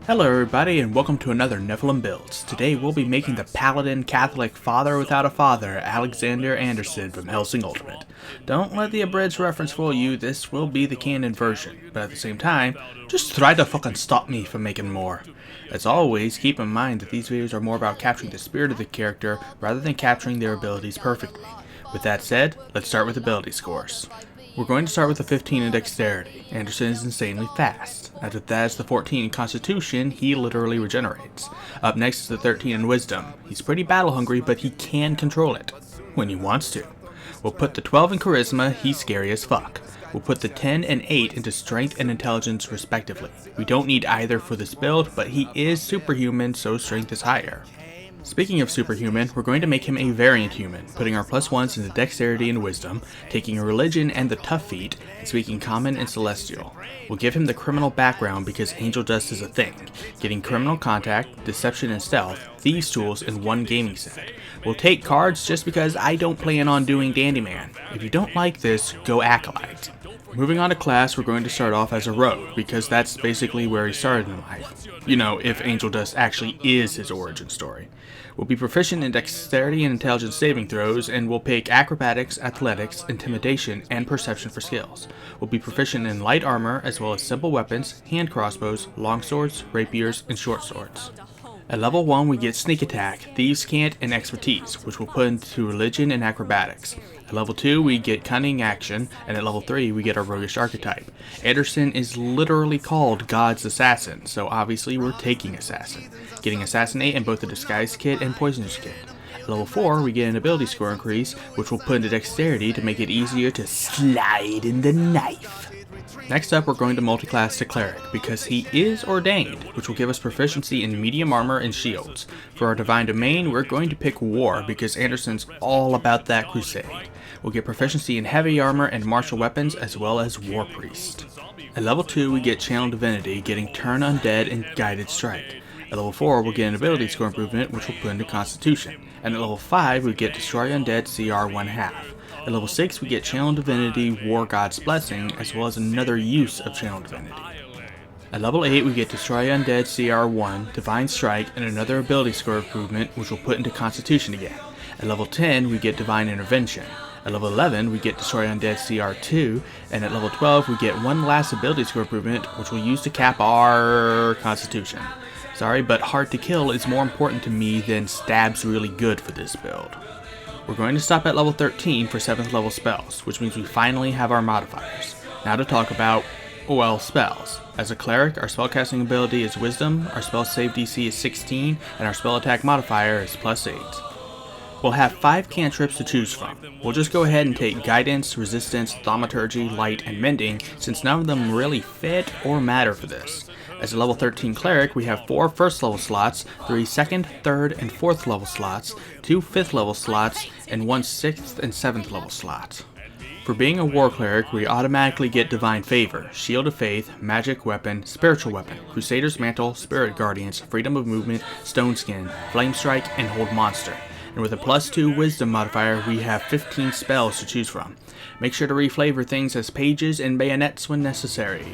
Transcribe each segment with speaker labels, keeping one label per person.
Speaker 1: Hello everybody and welcome to another Nephilim Builds. Today we'll be making the Paladin Catholic Father Without a Father, Alexander Anderson from Hellsing Ultimate. Don't let the abridged reference fool you, this will be the canon version, but at the same time, just try to fucking stop me from making more. As always, keep in mind that these videos are more about capturing the spirit of the character rather than capturing their abilities perfectly. With that said, let's start with ability scores. We're going to start with the 15 in Dexterity. Anderson is insanely fast. After that is the 14 in Constitution, he literally regenerates. Up next is the 13 in Wisdom. He's pretty battle hungry, but he can control it. When he wants to. We'll put the 12 in Charisma, he's scary as fuck. We'll put the 10 and 8 into Strength and Intelligence respectively. We don't need either for this build, but he is superhuman, so Strength is higher. Speaking of superhuman, we're going to make him a variant human, putting our +1s into Dexterity and Wisdom, taking a Religion and the Tough feat, and speaking Common and Celestial. We'll give him the criminal background because Angel Dust is a thing, getting Criminal Contact, Deception and Stealth, these tools in one gaming set. We'll take cards just because I don't plan on doing Dandyman. If you don't like this, go Acolyte. Moving on to class, we're going to start off as a rogue, because that's basically where he started in life. You know, if Angel Dust actually is his origin story. We'll be proficient in Dexterity and Intelligence saving throws, and we'll pick Acrobatics, Athletics, Intimidation, and Perception for skills. We'll be proficient in Light Armor, as well as Simple Weapons, Hand Crossbows, Longswords, Rapiers, and Short Swords. At level 1 we get Sneak Attack, Thieves' Cant, and Expertise, which we'll put into Religion and Acrobatics. At level 2 we get Cunning Action, and at level 3 we get our Roguish Archetype. Anderson is literally called God's Assassin, so obviously we're taking Assassin, getting Assassinate in both the Disguise Kit and Poisonous Kit. At level 4 we get an ability score increase, which we'll put into Dexterity to make it easier to slide in the knife. Next up, we're going to multiclass to Cleric, because he is ordained, which will give us proficiency in medium armor and shields. For our Divine Domain, we're going to pick War, because Anderson's all about that crusade. We'll get proficiency in heavy armor and martial weapons, as well as War Priest. At level 2, we get Channel Divinity, getting Turn Undead and Guided Strike. At level 4, we'll get an ability score improvement, which we'll put into Constitution. And at level 5, we get Destroy Undead CR 1/2. At level 6 we get Channel Divinity, War God's Blessing, as well as another use of Channel Divinity. At level 8 we get Destroy Undead CR 1, Divine Strike, and another ability score improvement, which we'll put into Constitution again. At level 10 we get Divine Intervention. At level 11 we get Destroy Undead CR 2, and at level 12 we get one last ability score improvement, which we'll use to cap our Constitution. Sorry, but Hard to Kill is more important to me than Stab's really good for this build. We're going to stop at level 13 for 7th level spells, which means we finally have our modifiers. Now to talk about, well, spells. As a Cleric, our spellcasting ability is Wisdom, our spell save DC is 16, and our spell attack modifier is +8. We'll have 5 cantrips to choose from. We'll just go ahead and take Guidance, Resistance, Thaumaturgy, Light, and Mending, since none of them really fit or matter for this. As a level 13 Cleric, we have 4 1st level slots, 3 2nd, 3rd, and 4th level slots, 2 5th level slots, and 1 6th and 7th level slot. For being a War Cleric, we automatically get Divine Favor, Shield of Faith, Magic Weapon, Spiritual Weapon, Crusader's Mantle, Spirit Guardians, Freedom of Movement, Stone Skin, Flame Strike, and Hold Monster. And with a +2 Wisdom modifier, we have 15 spells to choose from. Make sure to reflavor things as pages and bayonets when necessary.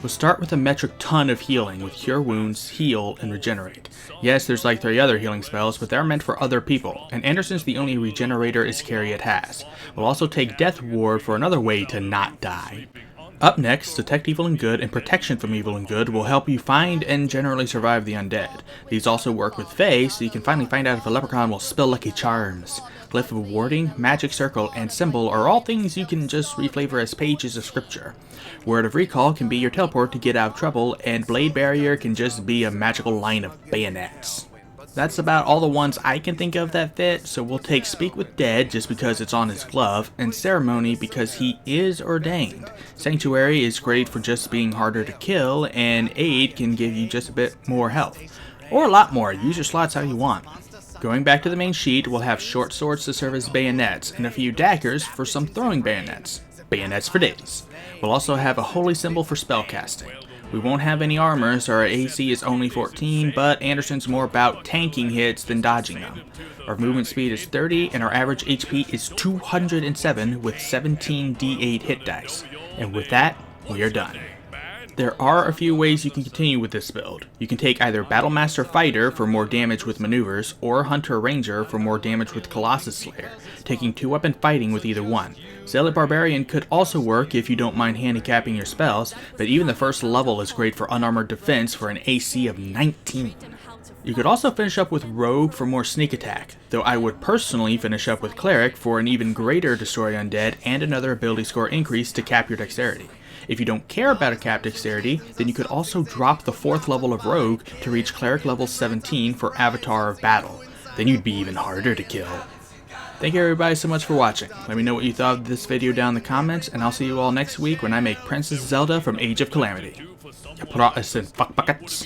Speaker 1: We'll start with a metric ton of healing with Cure Wounds, Heal, and Regenerate. Yes, there's like 3 other healing spells, but they're meant for other people, and Anderson's the only regenerator Iscariot has. We'll also take Death Ward for another way to not die. Up next, Detect Evil and Good and Protection from Evil and Good will help you find and generally survive the undead. These also work with Fae, so you can finally find out if a leprechaun will spill lucky charms. Glyph of Warding, Magic Circle, and Symbol are all things you can just reflavor as pages of scripture. Word of Recall can be your teleport to get out of trouble, and Blade Barrier can just be a magical line of bayonets. That's about all the ones I can think of that fit, so we'll take Speak with Dead just because it's on his glove, and Ceremony because he is ordained. Sanctuary is great for just being harder to kill, and Aid can give you just a bit more health. Or a lot more, use your slots how you want. Going back to the main sheet, we'll have short swords to serve as bayonets, and a few daggers for some throwing bayonets. Bayonets for days. We'll also have a holy symbol for spellcasting. We won't have any armor, so our AC is only 14, but Anderson's more about tanking hits than dodging them. Our movement speed is 30, and our average HP is 207 with 17 D8 hit dice. And with that, we are done. There are a few ways you can continue with this build. You can take either Battlemaster Fighter for more damage with maneuvers, or Hunter Ranger for more damage with Colossus Slayer, taking 2-weapon fighting with either one. Zealot Barbarian could also work if you don't mind handicapping your spells, but even the first level is great for unarmored defense for an AC of 19. You could also finish up with Rogue for more sneak attack, though I would personally finish up with Cleric for an even greater Destroy Undead and another ability score increase to cap your dexterity. If you don't care about a capped dexterity, then you could also drop the 4th level of Rogue to reach Cleric level 17 for Avatar of Battle. Then you'd be even harder to kill. Thank you everybody so much for watching. Let me know what you thought of this video down in the comments, and I'll see you all next week when I make Princess Zelda from Age of Calamity. You Protestant fuck buckets.